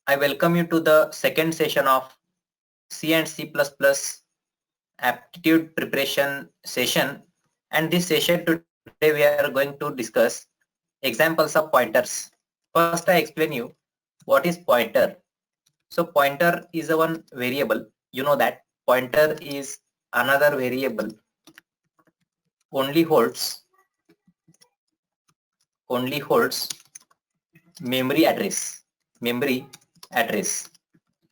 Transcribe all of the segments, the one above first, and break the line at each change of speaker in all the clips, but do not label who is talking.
I welcome you to the second session of C and C++ aptitude preparation session. And this session today we are going to discuss examples of pointers. First I explain you what is pointer. So pointer is a one variable. You know that pointer is another variable only holds memory address.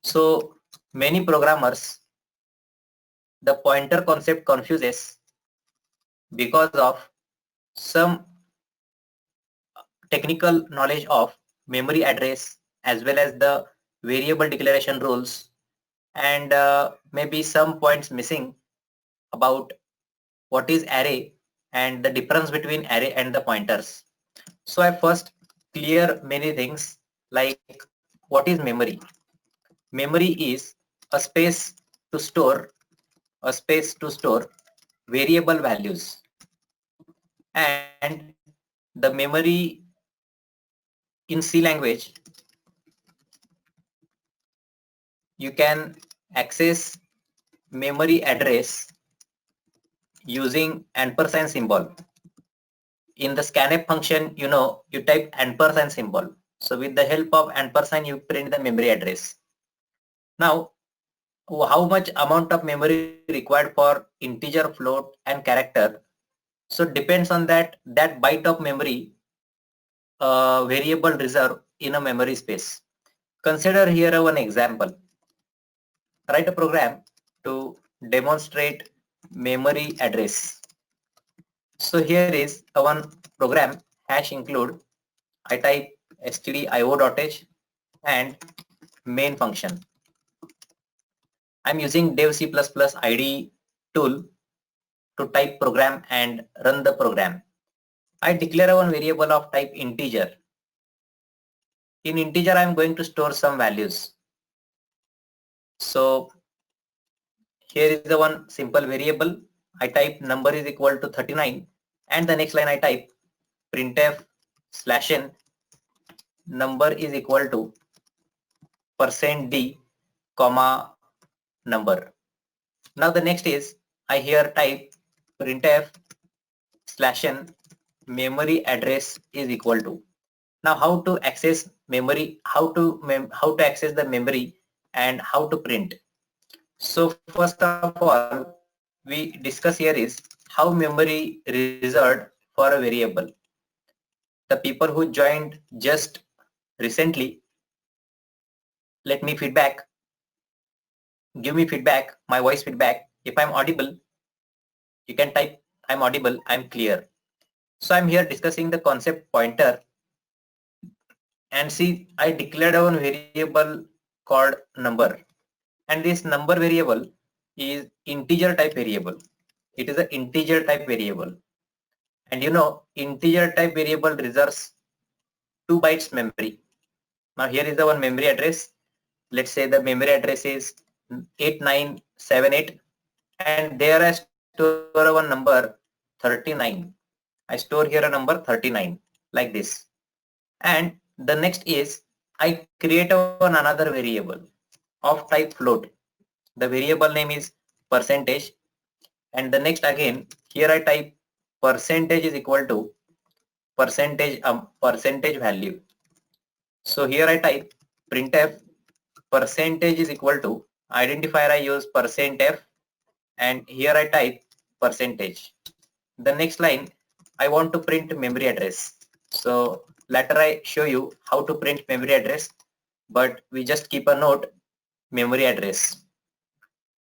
So many programmers the pointer concept confuses because of some technical knowledge of memory address as well as the variable declaration rules, and maybe some points missing about what is array and the difference between array and the pointers. So I first clear many things like what is memory. Memory is a space to store variable values, and the memory in C language you can access memory address using ampersand symbol. In the scanf function, you type ampersand symbol. So with the help of ampersand, you print the memory address. Now, how much amount of memory required for integer, float, and character? So depends on that byte of memory variable reserve in a memory space. Consider here one example. Write a program to demonstrate memory address. So here is a one program hash include. I type stdio.h and main function. I'm using dev C++ IDE tool to type program and run the program. I declare one variable of type integer. In integer, I'm going to store some values. So here is the one simple variable. I type number is equal to 39, and the next line I type printf /n number is equal to %d comma number. Now the next is I here type printf /n memory address is equal to. Now how to access memory, how to access the memory and how to print. So first of all we discuss here is how memory reserved for a variable. The people who joined just recently, let me feedback, give me feedback, my voice feedback. If I'm audible, you can type I'm audible, I'm clear. So I'm here discussing the concept pointer, and see I declared one variable called number, and this number variable is integer type variable. It is an integer type variable, and integer type variable reserves 2 bytes memory. Now here is the one memory address. Let's say the memory address is 8978, and there I store one number 39. I store here a number 39 like this. And the next is I create another variable of type float. The variable name is percentage, and the next again here I type percentage is equal to percentage value. So here I type printf percentage is equal to identifier. I use %f, and here I type percentage. The next line I want to print memory address. So later I show you how to print memory address, but we just keep a note memory address.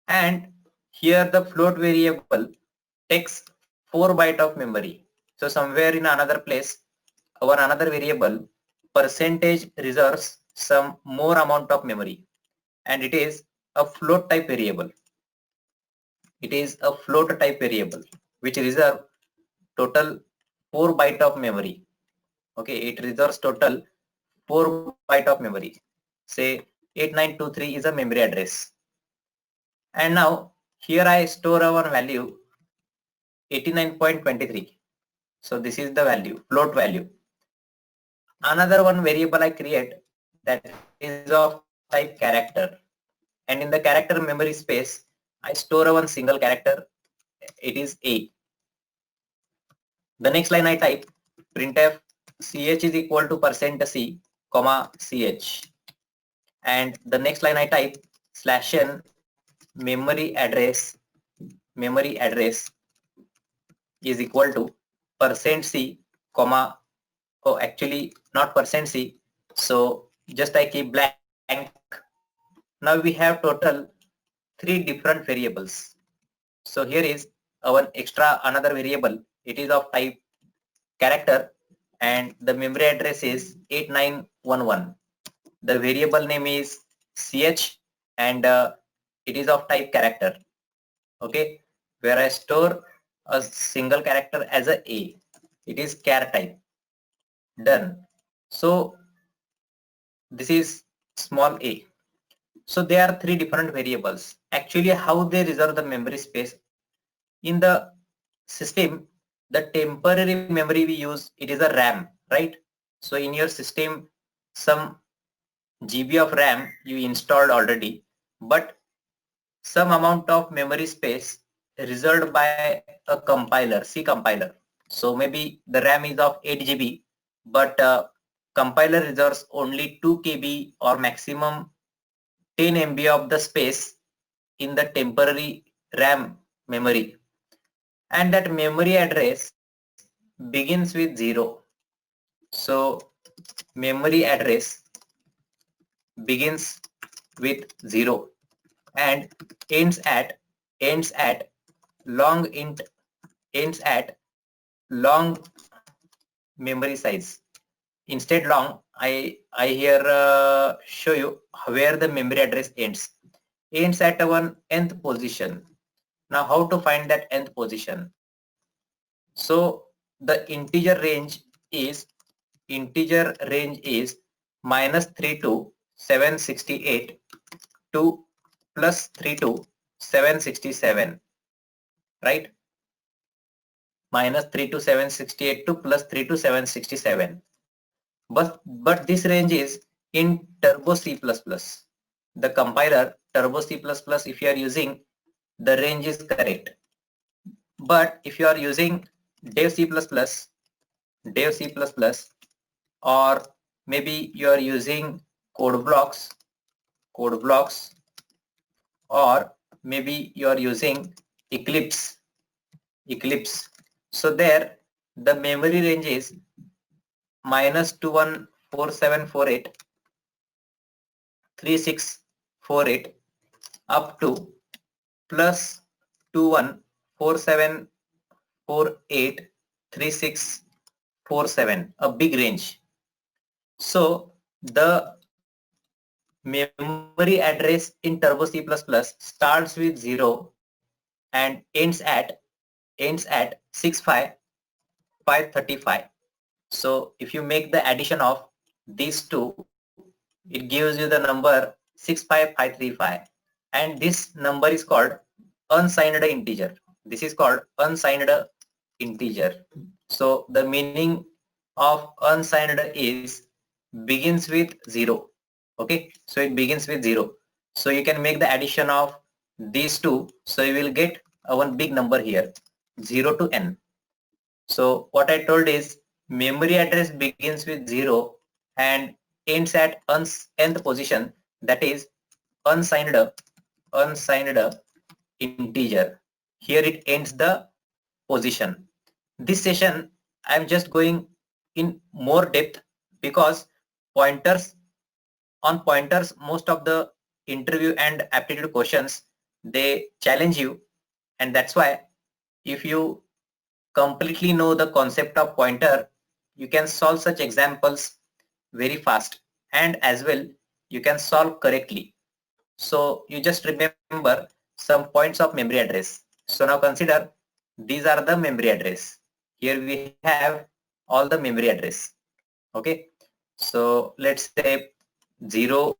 And here the float variable takes 4 byte of memory. So somewhere in another place our another variable percentage reserves some more amount of memory, and it is a float type variable. It is a float type variable which reserve total 4 byte of memory. Okay, it reserves total 4 byte of memory. Say 8923 is a memory address. And now here I store our value 89.23. So this is the value, float value. Another one variable I create that is of type character, and in the character memory space I store one single character, it is A. The next line I type printf ch is equal to %c comma ch, and the next line I type /n memory address is equal to %c comma, oh actually not %c, so just I keep blank. Now we have total 3 different variables. So here is our extra another variable, it is of type character and the memory address is 8911. The variable name is ch and it is of type character, okay, where I store a single character as a A. It is char type. Done. So this is small a. So there are 3 different variables. Actually, how they reserve the memory space in the system, the temporary memory we use, it is a RAM, right? So in your system, some GB of RAM you installed already, but some amount of memory space reserved by a compiler, C compiler. So maybe the RAM is of 8 GB, but compiler reserves only 2 KB or maximum 10 MB of the space in the temporary RAM memory. And that memory address begins with 0. So memory address begins with 0 and ends at long int, ends at long memory size. Instead long, I here show you where the memory address ends. Ends at one nth position. Now how to find that nth position? So the integer range is -3 to 768 to +3 to 767, right? -3 to 768 to +3 to 767. But this range is in Turbo C++. The compiler Turbo C++, if you are using, the range is correct. But if you are using Dev C++, or maybe you are using CodeBlocks, or maybe you are using Eclipse. So there the memory range is -214748 3648 up to +214748 3647, a big range. So the memory address in Turbo C++ starts with 0 and ends at 65535. So if you make the addition of these two, it gives you the number 65535, and this number is called unsigned integer. This is called unsigned integer. So the meaning of unsigned is begins with 0. Okay, so it begins with 0. So you can make the addition of these two, so you will get one big number here, 0 to n. So what I told is memory address begins with 0 and ends at nth position, that is unsigned integer. Here it ends the position. This session I am just going in more depth because pointers most of the interview and aptitude questions, they challenge you, and that's why if you completely know the concept of pointer, you can solve such examples very fast, and as well you can solve correctly. So you just remember some points of memory address. So now consider these are the memory address. Here we have all the memory address. Okay, so let's say 0,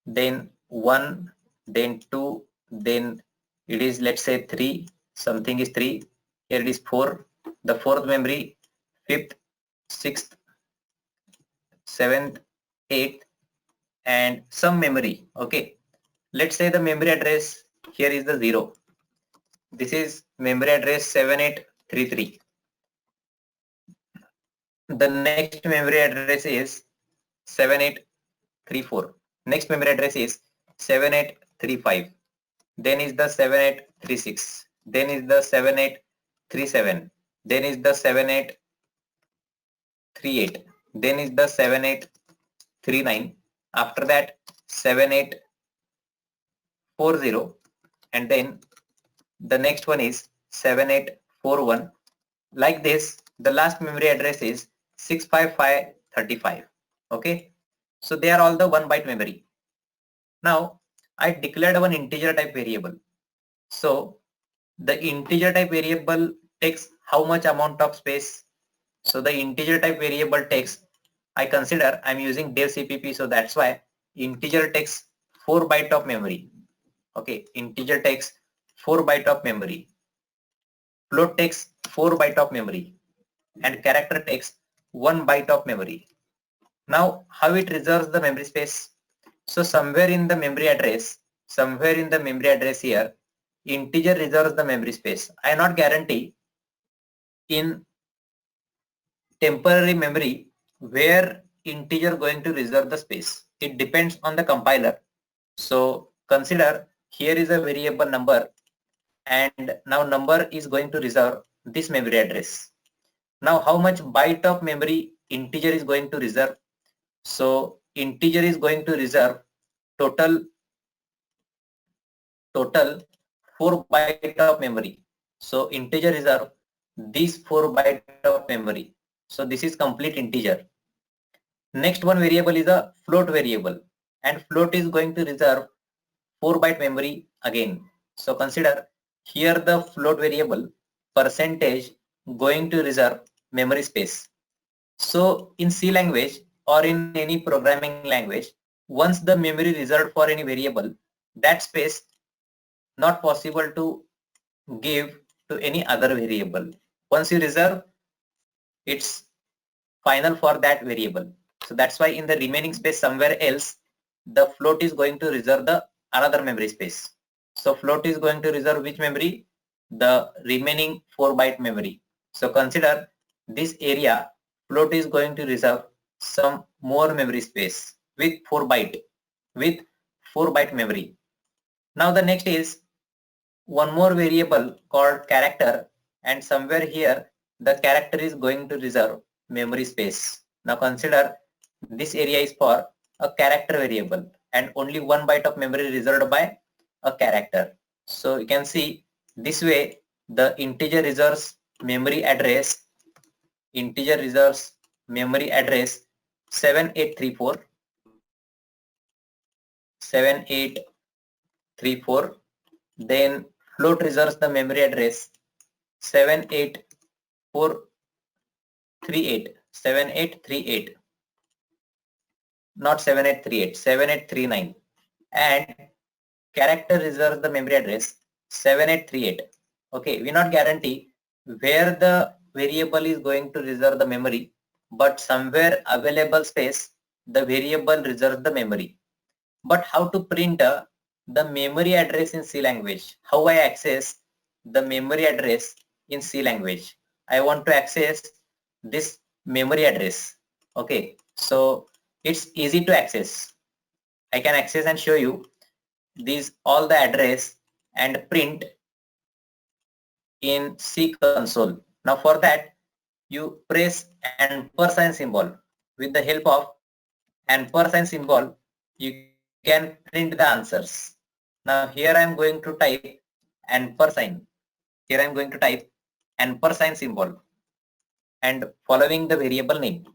then 1, then 2, then it is, let's say 3, something is 3, here it is 4, the fourth memory, 5th, 6th, 7th, 8th and some memory. Okay, let's say the memory address here is the 0. This is memory address 7833. The next memory address is 7834. Next memory address is 7835. Then is the 7836. Then is the 7837. Then is the 7838. Then is the 7839. After that 7840, and then the next one is 7841. Like this, the last memory address is 65535. Okay, so they are all the 1 byte memory. Now I declared one integer type variable. So the integer type variable takes how much amount of space? So the integer type variable takes, I consider I'm using dev CPP, so that's why integer takes 4 byte of memory. Okay, integer takes 4 byte of memory. Float takes 4 byte of memory, and character takes 1 byte of memory. Now how it reserves the memory space? So somewhere in the memory address here, integer reserves the memory space. I not guarantee in temporary memory where integer going to reserve the space. It depends on the compiler. So consider here is a variable number, and now number is going to reserve this memory address. Now how much byte of memory integer is going to reserve? So integer is going to reserve total 4 byte of memory. So integer reserve these 4 byte of memory. So this is complete integer. Next one variable is a float variable, and float is going to reserve 4 byte memory again. So consider here the float variable percentage going to reserve memory space. So in C language or in any programming language, once the memory reserved for any variable, that space not possible to give to any other variable. Once you reserve, it's final for that variable. So that's why in the remaining space somewhere else, the float is going to reserve the another memory space. So float is going to reserve which memory? The remaining 4 byte memory. So consider this area, float is going to reserve some more memory space with 4 byte memory. Now the next is one more variable called character, and somewhere here the character is going to reserve memory space. Now consider this area is for a character variable, and only 1 byte of memory reserved by a character. So you can see this way the integer reserves memory address 7834, then float reserves the memory address 7838, not 7838, 7839, and character reserves the memory address 7838. Okay, we not guarantee where the variable is going to reserve the memory, but somewhere available space the variable reserves the memory. But how to print the memory address in C language? How I access the memory address in C language? I want to access this memory address. Okay, so it's easy to access. I can access and show you these all the address and print in C console. Now for that you press ampersand symbol. With the help of ampersand symbol you can print the answers. Now here I am going to type ampersand. Here I am going to type ampersand symbol and following the variable name.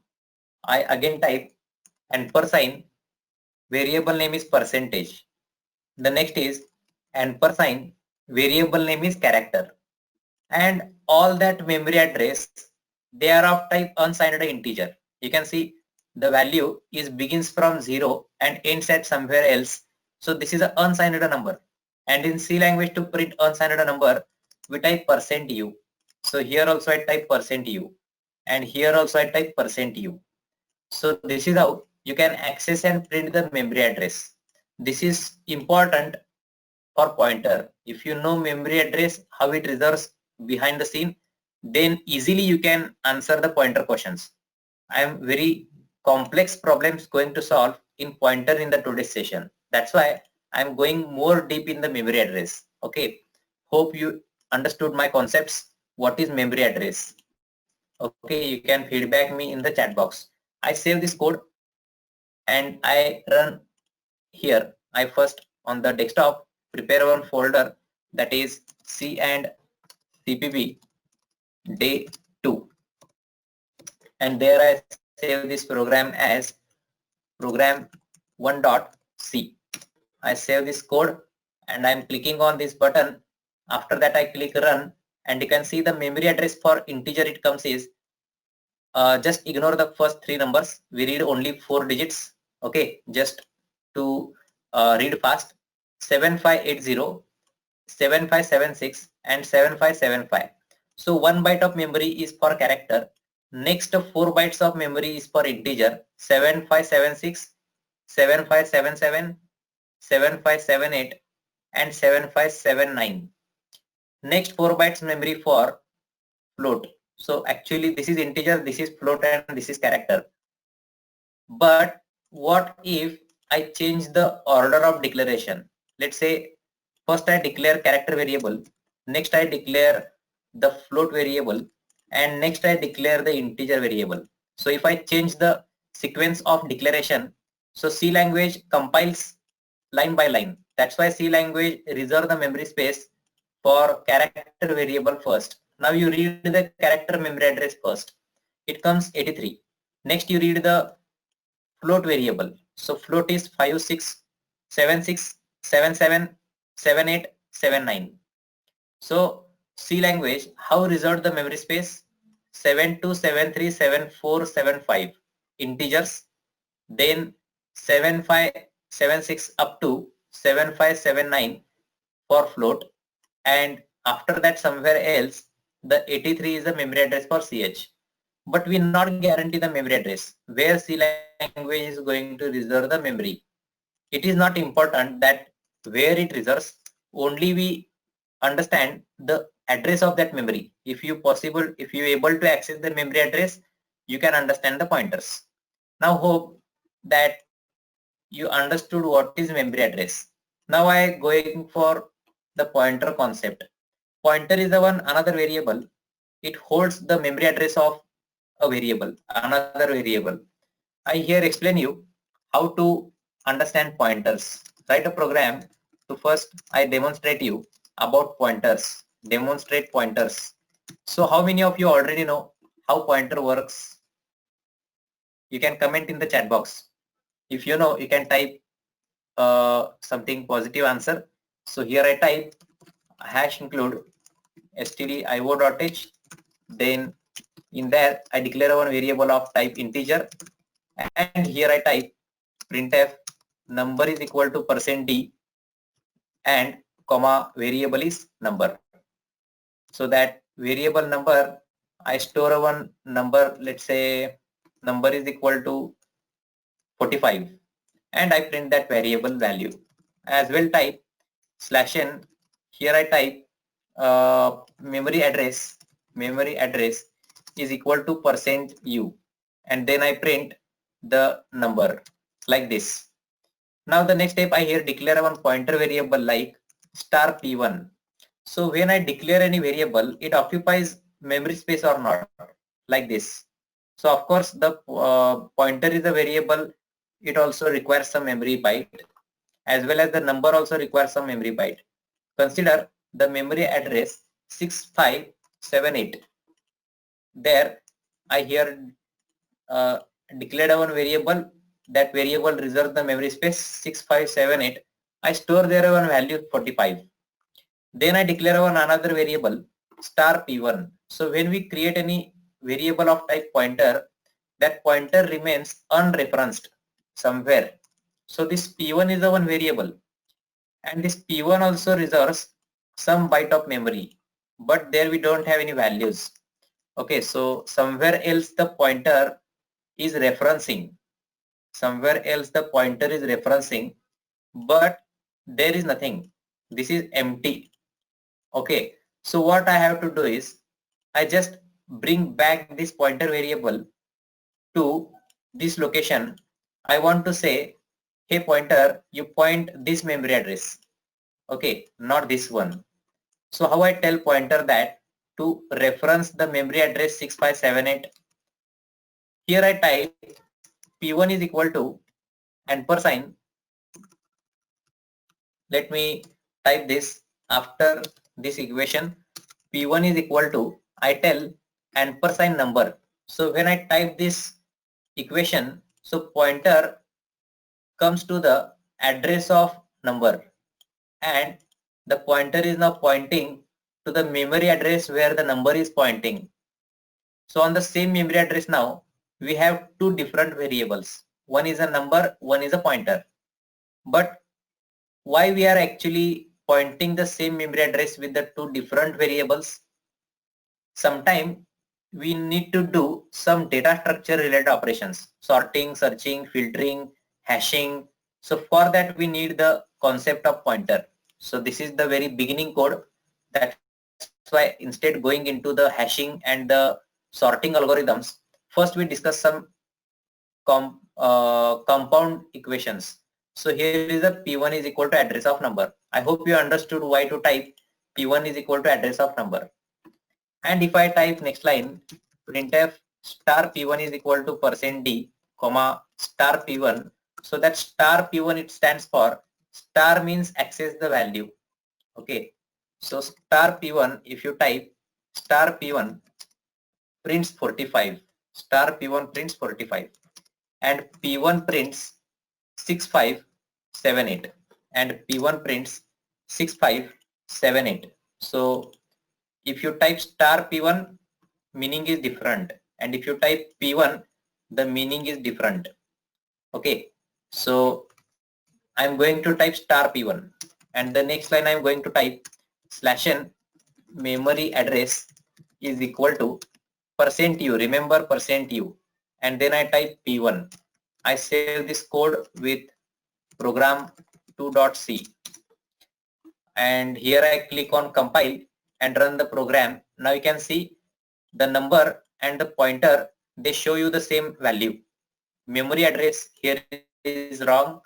I again type ampersand, variable name is percentage. The next is ampersand, variable name is character. And all that memory address, they are of type unsigned integer. You can see the value is begins from 0 and ends at somewhere else. So this is an unsigned number. And in C language to print unsigned number, we type %u. So here also I type %u. And here also I type %u. So this is how you can access and print the memory address. This is important for pointer. If you know memory address, how it reserves behind the scene, then easily you can answer the pointer questions. I am very complex problems going to solve in pointer in the today's session. That's why I'm going more deep in the memory address. Okay. Hope you understood my concepts. What is memory address? Okay, you can feedback me in the chat box. I save this code and I run here. I first on the desktop prepare one folder, that is C and CPP day 2, and there I save this program as program 1.c. I save this code and I'm clicking on this button. After that I click run, and you can see the memory address for integer it comes is just ignore the first 3 numbers. We read only 4 digits. Okay, just to read fast. 7580, 7576 and 7575. So 1 byte of memory is for character. Next 4 bytes of memory is for integer. 7576, 7577, 7578 and 7579. Next 4 bytes memory for float. So actually this is integer, this is float and this is character. But what if I change the order of declaration? Let's say first I declare character variable, next I declare the float variable, and next I declare the integer variable. So if I change the sequence of declaration, so C language compiles line by line. That's why C language reserve the memory space for character variable first. Now you read the character memory address first. It comes 83. Next you read the float variable. So float is 5676777879. So C language how reserved the memory space? 72737475 integers, then 7576 up to 7579 for float, and after that somewhere else the 83 is the memory address for CH. But we not guarantee the memory address where C language is going to reserve the memory. It is not important that where it reserves, only we understand the address of that memory. If you able to access the memory address, you can understand the pointers. Now hope that you understood what is memory address. Now I going for the pointer concept. Pointer is the one another variable. It holds the memory address of a variable, another variable. I here explain you how to understand pointers. Write a program to first I demonstrate you about pointers. Demonstrate pointers. So how many of you already know how pointer works? You can comment in the chat box. If you know, you can type something positive answer. So here I type hash include stdio.h, then in there I declare one variable of type integer, and here I type printf number is equal to %d and comma variable is number. So that variable number I store one number, let's say number is equal to 45, and I print that variable value. As well type /n, here I type memory address is equal to %u, and then I print the number like this. Now the next step I here declare one pointer variable like *p1. So when I declare any variable, it occupies memory space or not, like this. So of course the pointer is a variable, it also requires some memory byte, as well as the number also requires some memory byte. Consider the memory address 6578. There I here declared one variable. That variable reserves the memory space 6578. I store there one value 45. Then I declare one another variable *p1. So when we create any variable of type pointer, that pointer remains unreferenced somewhere. So this p1 is the one variable, and this p1 also reserves some byte of memory, but there we don't have any values. Okay, so somewhere else the pointer is referencing. somewhere else the pointer is referencing, but there is nothing. This is empty. Okay, so what I have to do is I just bring back this pointer variable to this location. I want to say, hey pointer, you point this memory address. Okay, not this one. So how I tell pointer that to reference the memory address 6578. Here I type P1 is equal to ampersand. Let me type this after this equation. P1 is equal to, I tell ampersand number. So when I type this equation, so pointer comes to the address of number, and the pointer is now pointing to the memory address where the number is pointing. So on the same memory address now, we have two different variables. One is a number, one is a pointer. But why we are actually pointing the same memory address with the two different variables? Sometimes we need to do some data structure related operations, sorting, searching, filtering, hashing. So for that we need the concept of pointer. So this is the very beginning code. That's why instead going into the hashing and the sorting algorithms, first we discuss some compound equations. So here is a P1 is equal to address of number. I hope you understood why to type P1 is equal to address of number. And if I type next line, printf star P1 is equal to %d, comma star P1. So that star P1 it stands for, star means access the value. Okay. So star P1, if you type star P1 prints 45, star P1 prints 45, and P1 prints 6578, and P1 prints 6578. So if you type star P1, meaning is different, and if you type P1, the meaning is different. Okay, so I'm going to type star P1, and the next line I'm going to type /n memory address is equal to %u, remember %u, and then I type P1. I save this code with program 2.c, and here I click on compile and run the program. Now you can see the number and the pointer, they show you the same value. Memory address here is wrong.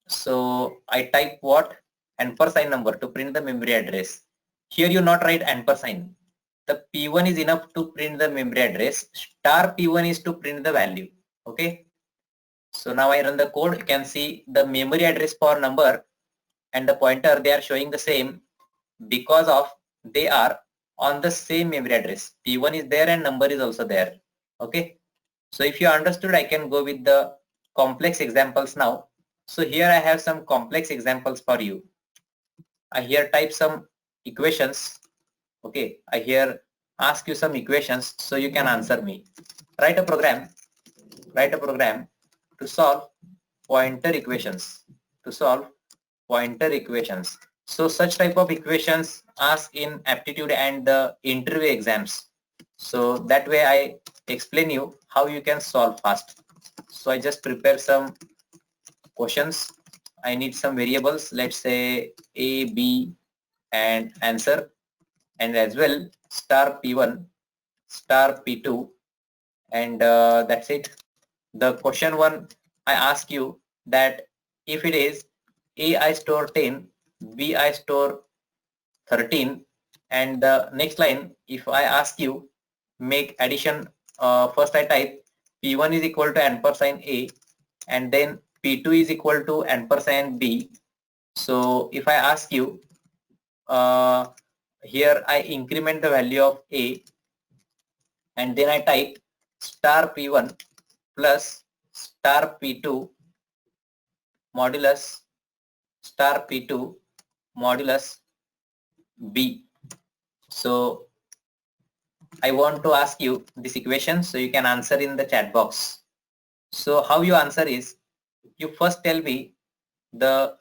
So I type what? Ampersand number to print the memory address. Here you not write ampersand. The P1 is enough to print the memory address. Star P1 is to print the value. Okay. So now I run the code. You can see the memory address for number and the pointer, they are showing the same because of they are on the same memory address. P1 is there and number is also there. Okay. So if you understood, I can go with the complex examples now. So here I have some complex examples for you. I here type some equations. Okay. I here ask you some equations so you can answer me. Write a program to solve pointer equations. So such type of equations asked in aptitude and the interview exams. So that way I explain you how you can solve fast. So I just prepare some questions. I need some variables, let's say A, B and answer, and as well star P1, star P2, and that's it. The question one, I ask you that if it is A I store 10, B I store 13, and the next line, if I ask you make addition, first I type P1 is equal to ampersand A, and then P2 is equal to ampersand B. So if I ask you, here I increment the value of A, and then I type star P1 plus star P2 modulus star P2 modulus B. So I want to ask you this equation so you can answer in the chat box. So how you answer is, you first tell me the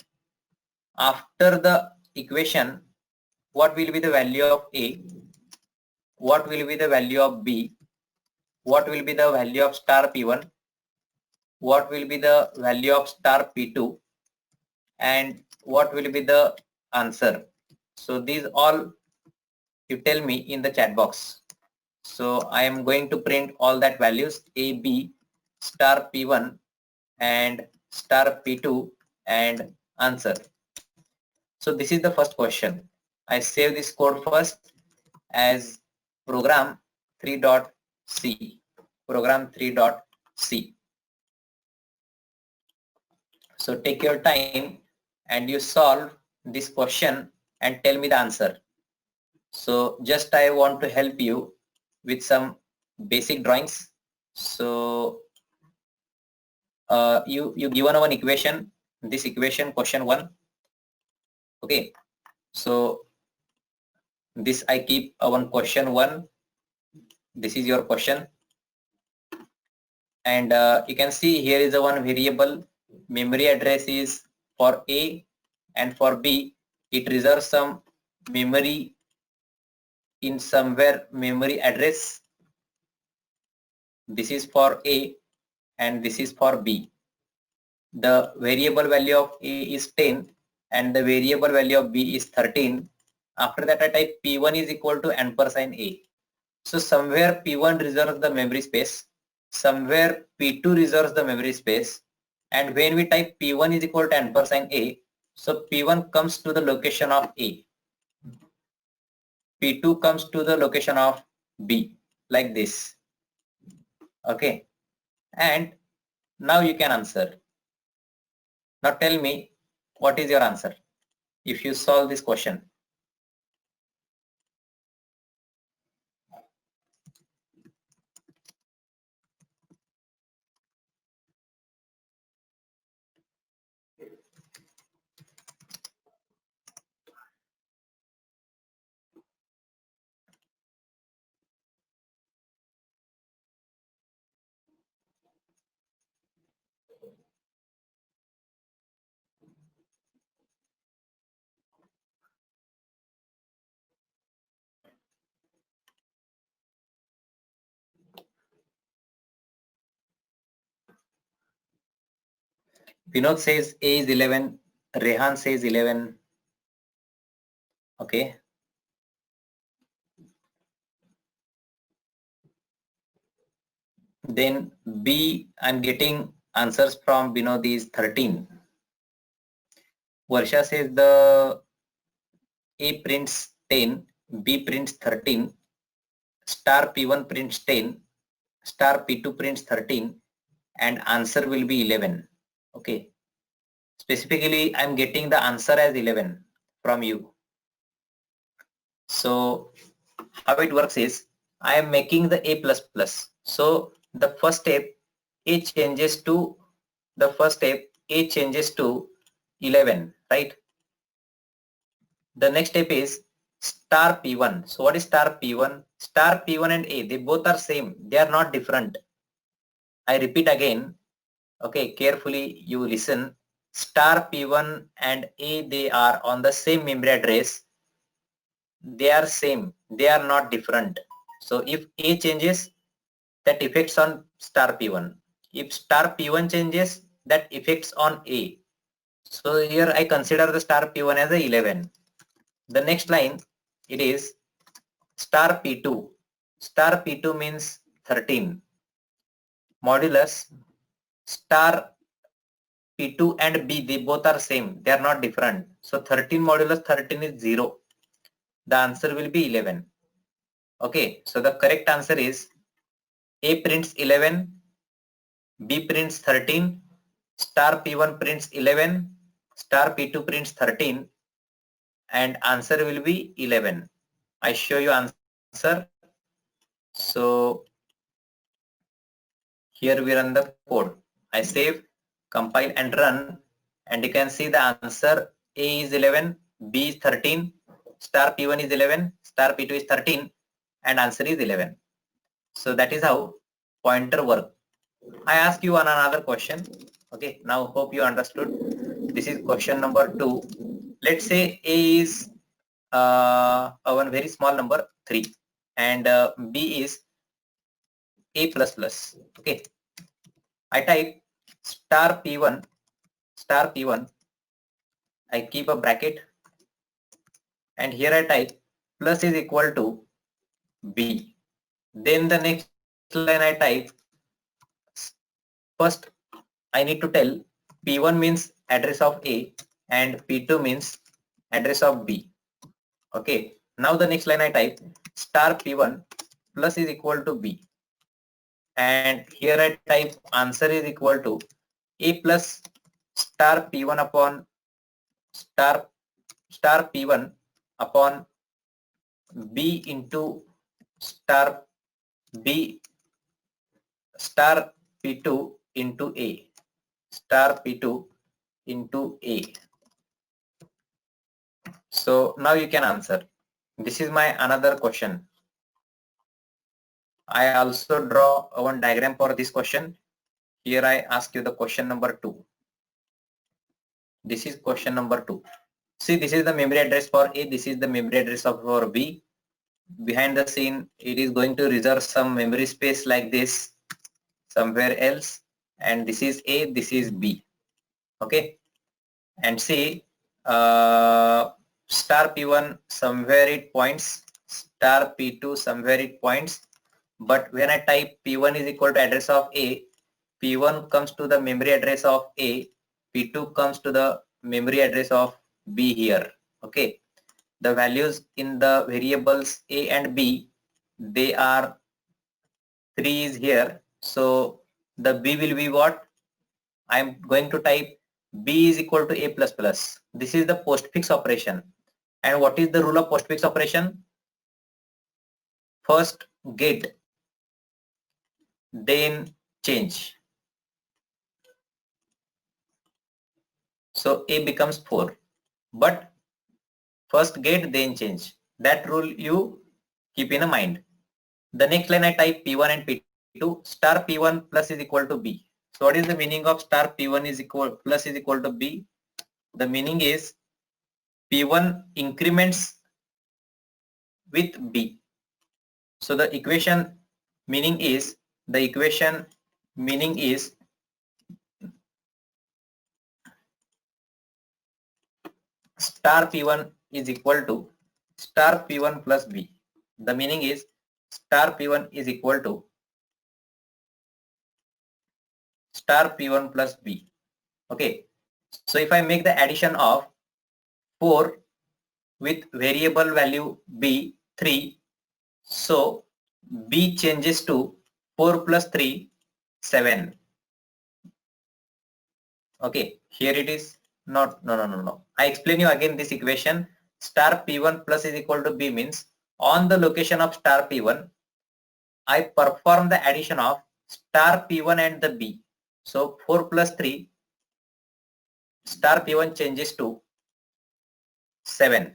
after the equation what will be the value of A, what will be the value of B, what will be the value of star P1, what will be the value of star P2 and what will be the answer. So these all you tell me in the chat box. So I am going to print all that values A, B, star P1 and star P2 and answer. So this is the first question. I save this code first as program 3.c, program 3.c. So take your time and you solve this question and tell me the answer. So just I want to help you with some basic drawings. So you given one equation, this equation question 1. Okay, so this I keep one question 1. This is your question, and you can see here is the one variable. Memory address is for A, and for B it reserves some memory in somewhere memory address. This is for A and this is for B. The variable value of A is 10 and the variable value of B is 13. After that I type P1 is equal to ampersand A. So somewhere P1 reserves the memory space, somewhere P2 reserves the memory space, and when we type P1 is equal to ampersand A, so P1 comes to the location of A, P2 comes to the location of B, like this. Okay, and now you can answer. Now tell me what is your answer if you solve this question. Vinod says A is 11, Rehan says 11. Okay. Then B, I'm getting answers from Vinod is 13. Varsha says the A prints 10, B prints 13, star P1 prints 10, star P2 prints 13, and answer will be 11. Okay. Specifically, I'm getting the answer as 11 from you. So how it works is I am making the A++. So the first step A changes to 11, right? The next step is star P1. So what is star P1? Star P1 and A, they both are same. They are not different. I repeat again. Okay, carefully you listen. Star P1 and A, they are on the same memory address. They are same. They are not different. So if A changes, that affects on star P1. If star P1 changes, that affects on A. So here I consider the star P1 as a 11. The next line, it is star P2. Star P2 means 13. Modulus star P2 and B, they both are same. They are not different. So 13 modulus 13 is 0. The answer will be 11. Okay, so the correct answer is A prints 11, B prints 13, star P1 prints 11, star P2 prints 13, and answer will be 11. I show you answer. So here we run the code. I save, compile and run, and you can see the answer. A is 11, B is 13, star P1 is 11, star P2 is 13, and answer is 11. So that is how pointer work. I ask you another question. Okay, now hope you understood. This is question number 2. Let's say A is one very small number 3 and B is A++. Okay, I type star P1, I keep a bracket and here I type plus is equal to B. Then the next line I type, first I need to tell P1 means address of A and P2 means address of B. Okay. Now the next line I type star P1 plus is equal to B. And here I type answer is equal to A plus star P1 upon star P1 upon B into star B star P2 into A, star P2 into A. So now you can answer. This is my another question. I also draw one diagram for this question. Here I ask you the question number 2. This is question number 2. See, this is the memory address for A. This is the memory address for B. Behind the scene, it is going to reserve some memory space like this somewhere else. And this is A, this is B. Okay. And see, star P1 somewhere it points, star P2 somewhere it points. But when I type P1 is equal to address of A, P1 comes to the memory address of A, P2 comes to the memory address of B here. Okay. The values in the variables A and B, they are 3 is here. So the B will be what? I'm going to type B is equal to A plus plus. This is the postfix operation. And what is the rule of postfix operation? First get, then change. So A becomes 4. But first get, then change. That rule you keep in mind. The next line I type P1 and P2, star P1 plus is equal to B. So what is the meaning of star P1 is equal plus is equal to B? The meaning is P1 increments with B. So the equation meaning is star P1 is equal to star P1 plus B. The meaning is star P1 is equal to star P1 plus B. Okay. So if I make the addition of 4 with variable value B 3, so B changes to 4 plus 3, 7. Okay, here it is. Not, no. I explain you again this equation. Star P1 plus is equal to B means on the location of star P1, I perform the addition of star P1 and the B. So 4 plus 3, star P1 changes to 7.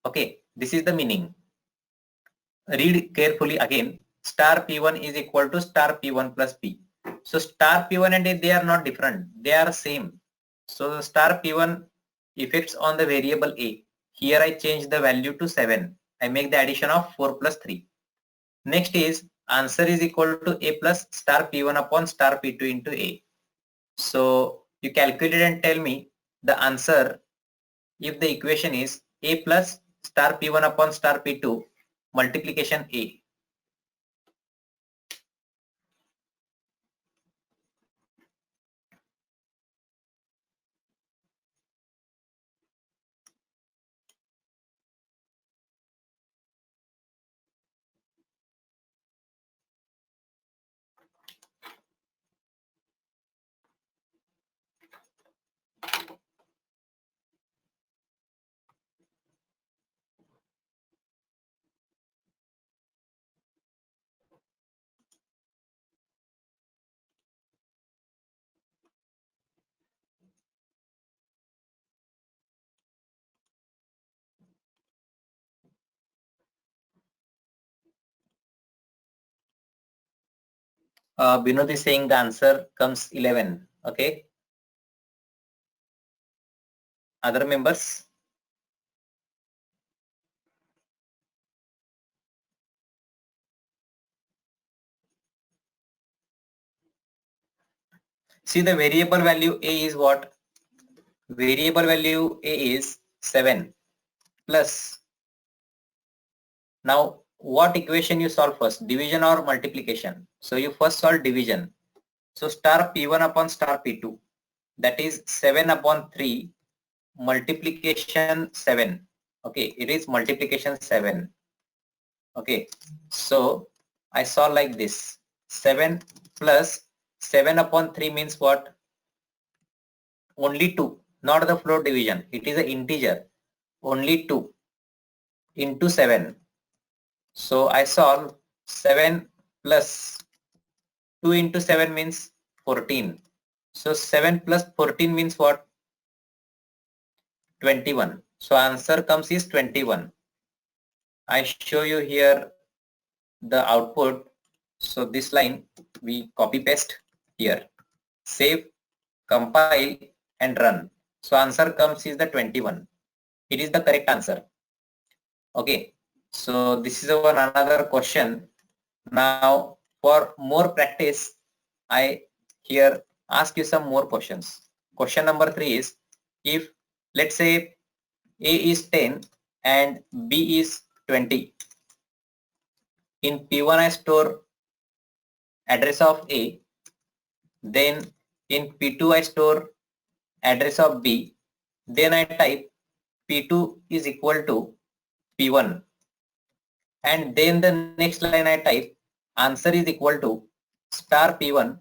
Okay, this is the meaning. Read carefully again. Star P1 is equal to star P1 plus B. So star P1 and A, they are not different. They are same. So the star P1 effects on the variable A. Here I change the value to 7. I make the addition of 4 plus 3. Next is answer is equal to A plus star P1 upon star P2 into A. So you calculate and tell me the answer if the equation is A plus star P1 upon star P2 multiplication A. Binod is saying the answer comes 11. Okay. Other members? See, the variable value a is what? Variable value a is 7 plus. Now, what equation you solve first? Division or multiplication? So you first solve division. So star P1 upon star P2. That is 7 upon 3 multiplication 7. Okay, it is multiplication 7. Okay, so I saw like this. 7 plus 7 upon 3 means what? Only 2, not the float division. It is an integer. Only 2 into 7. So I solve 7 plus 2 into 7 means 14. So 7 plus 14 means what? 21. So answer comes is 21. I show you here the output. So this line we copy paste here. Save, compile and run. So answer comes is the 21. It is the correct answer. Okay. So this is another question. Now for more practice, I here ask you some more questions. Question number 3 is, if let's say A is 10 and B is 20. In P1 I store address of A, then in P2 I store address of B, then I type P2 is equal to P1, and then the next line I type answer is equal to star P1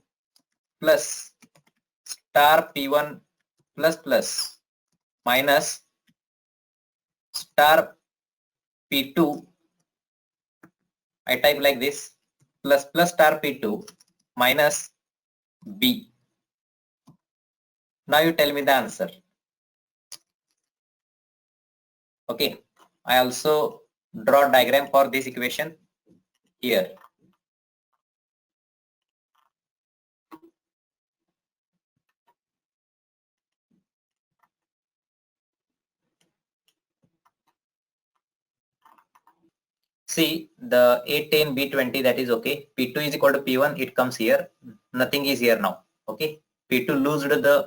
plus star P1 plus plus minus star P2. I type like this, plus plus star P2 minus B. Now you tell me the answer. Okay, I also draw diagram for this equation here. See, the A10, B20, that is okay. P2 is equal to P1, it comes here. Nothing is here now. Okay, P2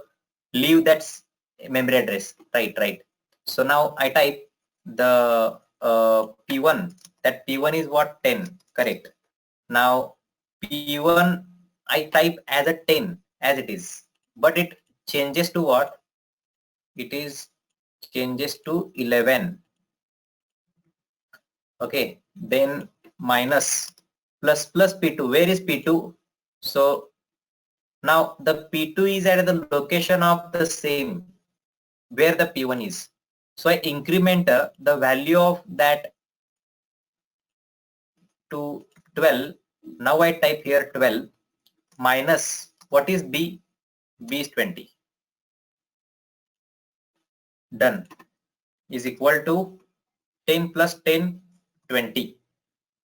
leave that's memory address. Right. So now I type the P1, that P1 is what? 10, correct. Now P1 I type as a 10 as it is, but it changes to what? It is changes to 11. Okay, then minus plus P2. Where is P2? So now the P2 is at the location of the same where the P1 is. So I increment the value of that to 12. Now I type here 12 minus what is B? B is 20. Done. Is equal to 10 plus 10, 20.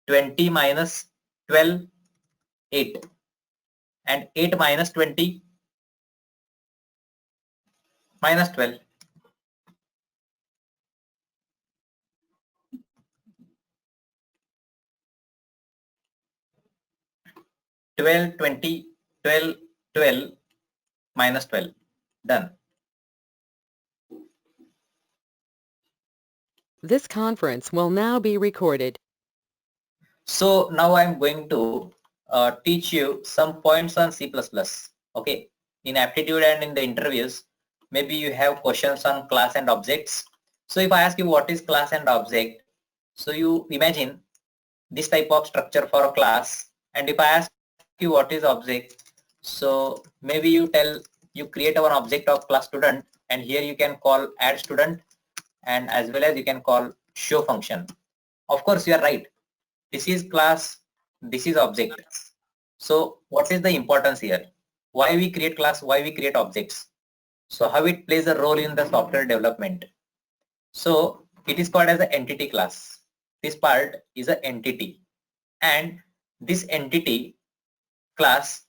20 minus 12, 8. And 8 minus 20, minus 12. 12, 20, 12, 12, minus 12. Done.
This conference will now be recorded.
So now I'm going to teach you some points on C++. Okay. In aptitude and in the interviews, maybe you have questions on class and objects. So if I ask you what is class and object, so you imagine this type of structure for a class. And if I ask you what is object, so maybe you create an object of class student, and here you can call add student, and as well as you can call show function. Of course you are right, this is class, this is object. So what is the importance here? Why we create class, why we create objects? So how it plays a role in the software development? So it is called as an entity class. This part is an entity, and this entity class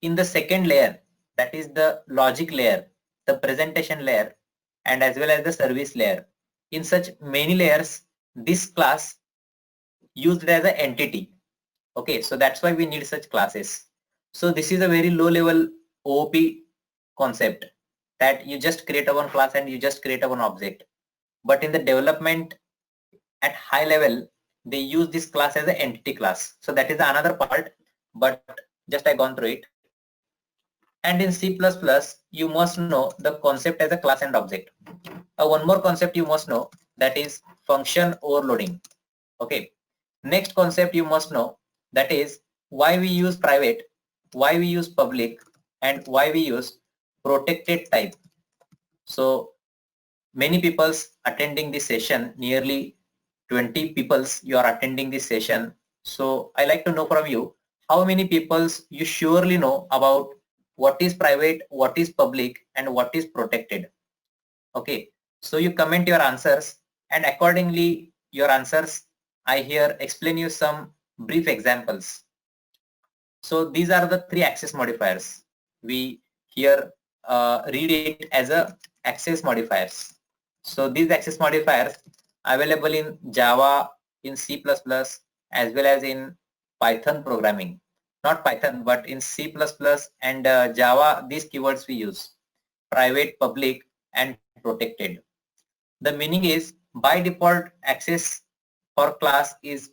in the second layer, that is the logic layer, the presentation layer, and as well as the service layer. In such many layers, this class used as an entity. Okay, so that's why we need such classes. So this is a very low level OOP concept, that you just create a one class and you just create a one object. But in the development at high level, they use this class as an entity class. So that is another part, but just I gone through it. And in C++, you must know the concept as a class and object. One more concept you must know, that is function overloading. Okay. Next concept you must know, that is why we use private, why we use public, and why we use protected type. So many people's attending this session, nearly 20 people's you are attending this session. So I like to know from you, how many people's you surely know about what is private, what is public, and what is protected. Okay, so you comment your answers, and accordingly your answers, I here explain you some brief examples. So these are the three access modifiers. We here read it as a access modifiers. So these access modifiers available in Java, in C++, as well as in Python programming. Not Python, but in C++ and Java, these keywords we use: private, public, and protected. The meaning is, by default access for class is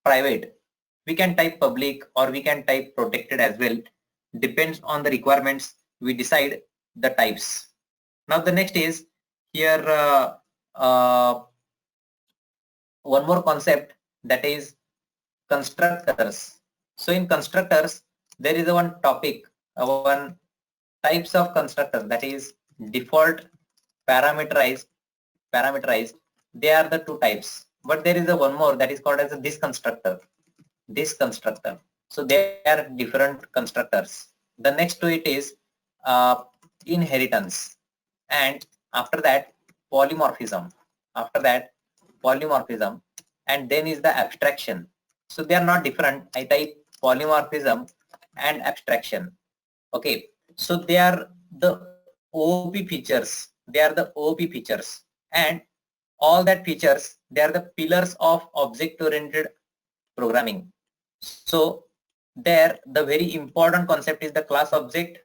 private. We can type public or we can type protected as well. Depends on the requirements, we decide the types. Now the next is here one more concept, that is constructors. So in constructors, there is a one topic, one types of constructor, that is default, parameterized. They are the two types, but there is a one more that is called as this constructor. So they are different constructors. The next to it is inheritance, and after that polymorphism, and then is the abstraction. So they are not different. I type polymorphism and abstraction. Okay, so they are the OOP features. And all that features, they are the pillars of object-oriented programming. So there, the very important concept is the class object,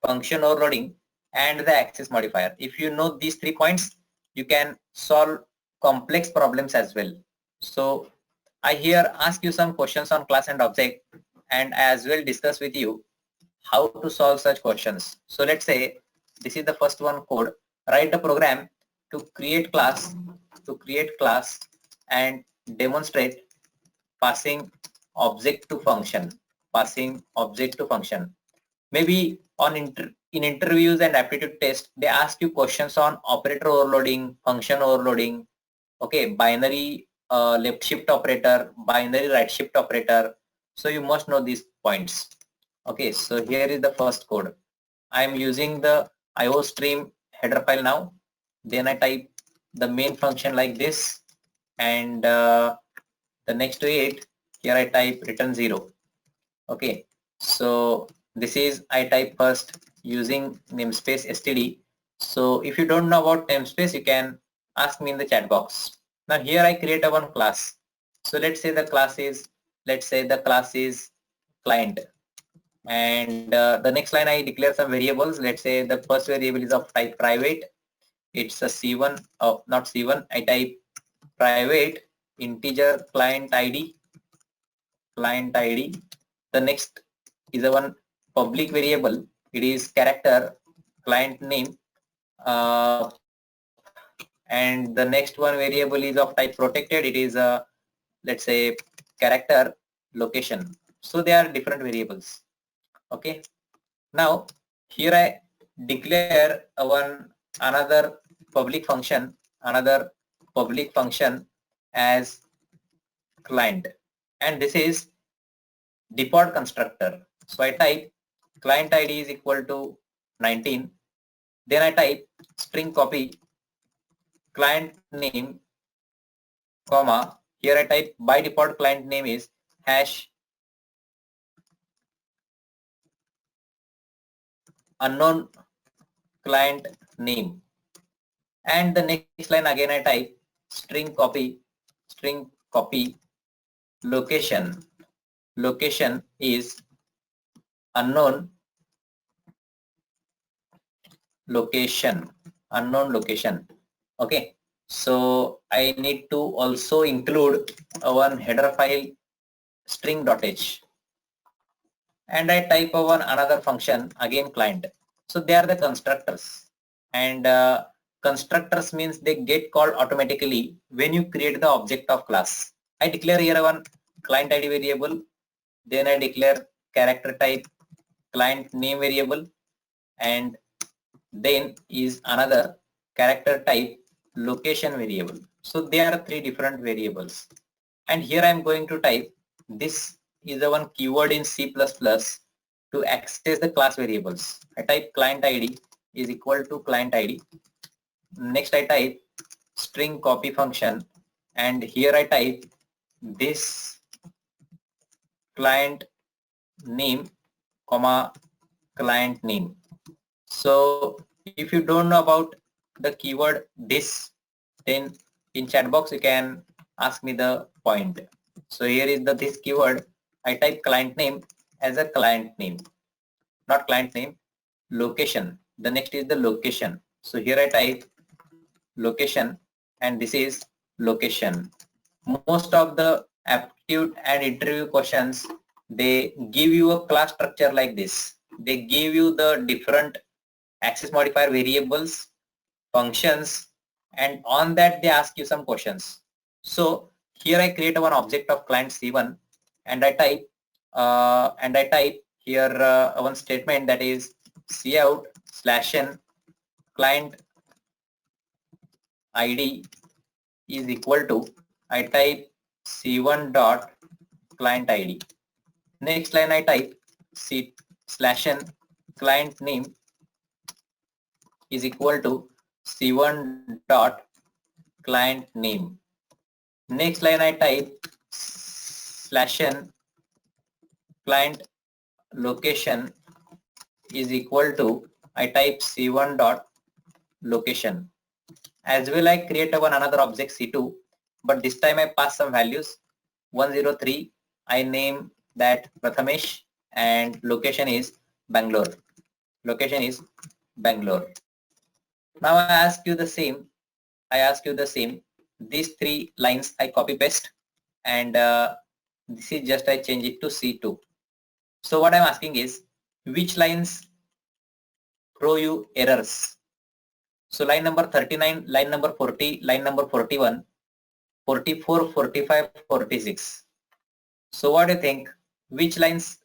function overloading, and the access modifier. If you know these 3 points, you can solve complex problems as well. So I here ask you some questions on class and object, and as well discuss with you how to solve such questions. So let's say this is the first one code. Write a program to create class and demonstrate passing object to function. Maybe on in interviews and aptitude test, they ask you questions on operator overloading, function overloading, okay, binary left shift operator, binary right shift operator. So you must know these points. Okay, so here is the first code. I am using the IOStream header file now. Then I type the main function like this, and the next to it, here I type return 0. Okay, so this is, I type first using namespace std. So if you don't know about namespace, you can ask me in the chat box. Now here I create a one class. So let's say the class is client, and the next line I declare some variables. Let's say the first variable is of type private. It's a C1, not C1. I type private integer client ID. The next is a one public variable. It is character client name, and the next one variable is of type protected. It is a, let's say, character location. So they are different variables. Okay, now here I declare another public function as client, and this is default constructor. So I type client ID is equal to 19. Then I type string copy client name, comma, here I type by default client name is hash unknown client name, and the next line again I type string copy location is unknown location, okay. So I need to also include one header file string.h, and I type one another function again client. So they are the constructors, and constructors means they get called automatically when you create the object of class. I declare here one client ID variable, then I declare character type client name variable, and then is another character type location variable. So there are three different variables, and here I am going to type this is the one keyword in C++ to access the class variables. I type client ID is equal to client ID. Next I type string copy function, and here I type this client name comma client name. So if you don't know about the keyword this, then in chat box you can ask me the point. So here is the this keyword. I type client name as a client name, not client name, location. The next is the location. So here I type location, and this is location. Most of the aptitude and interview questions, they give you a class structure like this. They give you the different access modifier variables, functions, and on that they ask you some questions. So here I create one object of client C1, and I type here one statement that is cout /n client ID is equal to, I type C1 dot client ID. Next line I type C/n client name is equal to C1 dot client name. Next line I type /n client location is equal to, I type C1 dot location. As well I create one another object C2, but this time I pass some values. 103, I name that Prathamesh, and location is Bangalore. Location is Bangalore. Now I ask you the same. These three lines I copy paste, and this is just I change it to C2. So what I'm asking is which lines throw you errors. So line number 39, line number 40, line number 41, 44, 45, 46. So what do you think? Which lines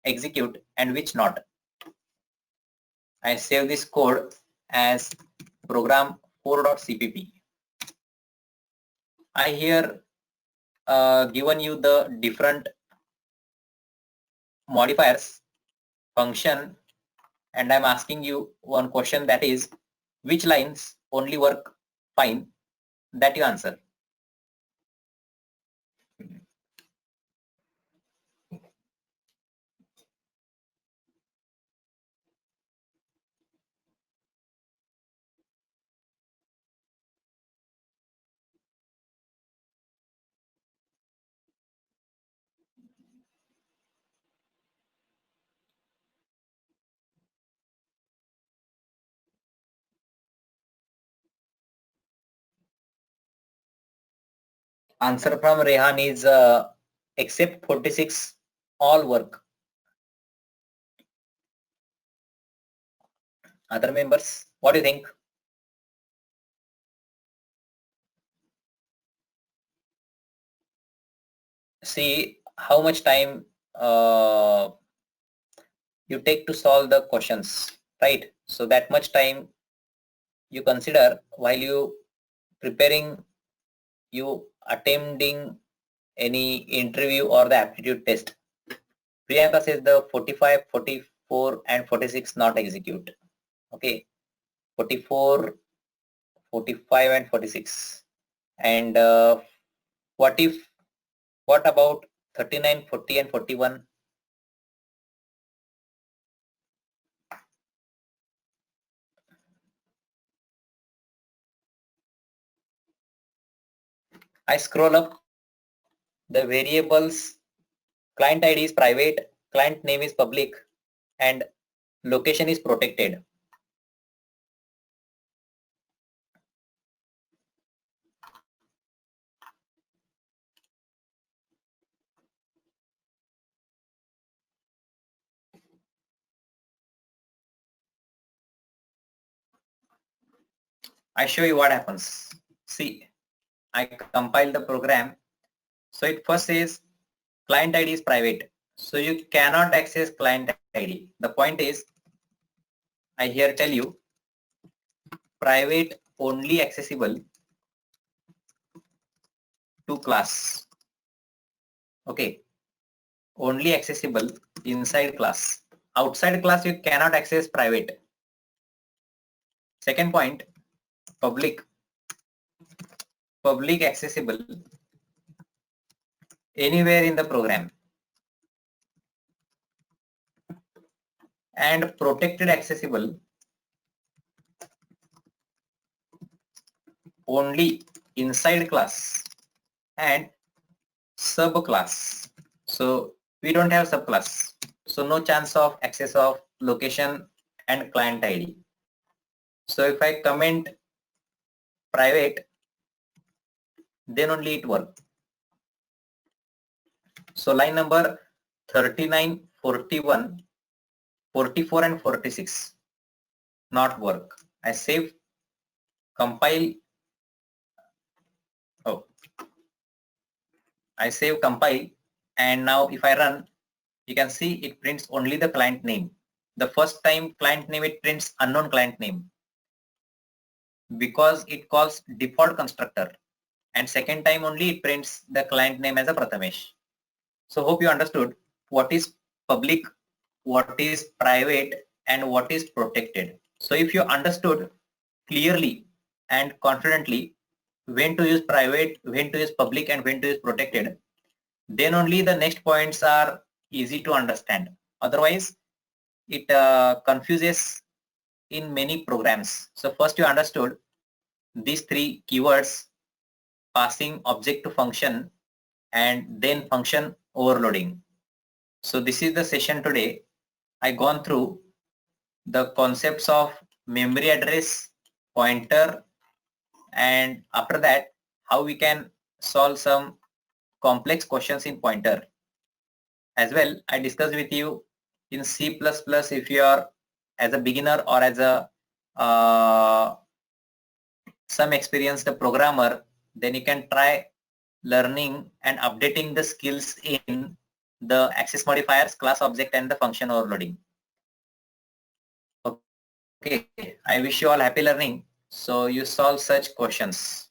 execute and which not? I save this code as program 4.cpp. I here given you the different modifiers, function, and I'm asking you one question, that is which lines only work fine, that you answer. Answer from Rehan is except 46 all work. Other members, what do you think? See how much time you take to solve the questions, right? So that much time you consider while you preparing, you attempting any interview or the aptitude test. Priyanka says the 45, 44 and 46 not execute. Okay, 44, 45 and 46. And what about 39, 40 and 41? I scroll up, the variables, client ID is private, client name is public, and location is protected. I show you what happens. See, I compile the program. So it first says client ID is private. So you cannot access client ID. The point is, I here tell you, private only accessible to class. Okay. Only accessible inside class. Outside class you cannot access private. Second point, public accessible anywhere in the program, and protected accessible only inside class and subclass. So we don't have subclass, so no chance of access of location and client ID. So if I comment private, then only it works. So line number 39, 41, 44 and 46 not work. I save, compile. Oh, I save, compile, and now if I run, you can see it prints only the client name. The first time client name it prints unknown client name because it calls default constructor, and second time only it prints the client name as a Prathamesh. So hope you understood what is public, what is private, and what is protected. So if you understood clearly and confidently when to use private, when to use public, and when to use protected, then only the next points are easy to understand. Otherwise, it confuses in many programs. So first you understood these three keywords: passing object to function, and then function overloading. So this is the session today. I gone through the concepts of memory address, pointer, and after that how we can solve some complex questions in pointer. As well, I discussed with you in C++ if you are as a beginner or as a some experienced programmer, then you can try learning and updating the skills in the access modifiers, class object, and the function overloading. Okay, I wish you all happy learning. So you solve such questions.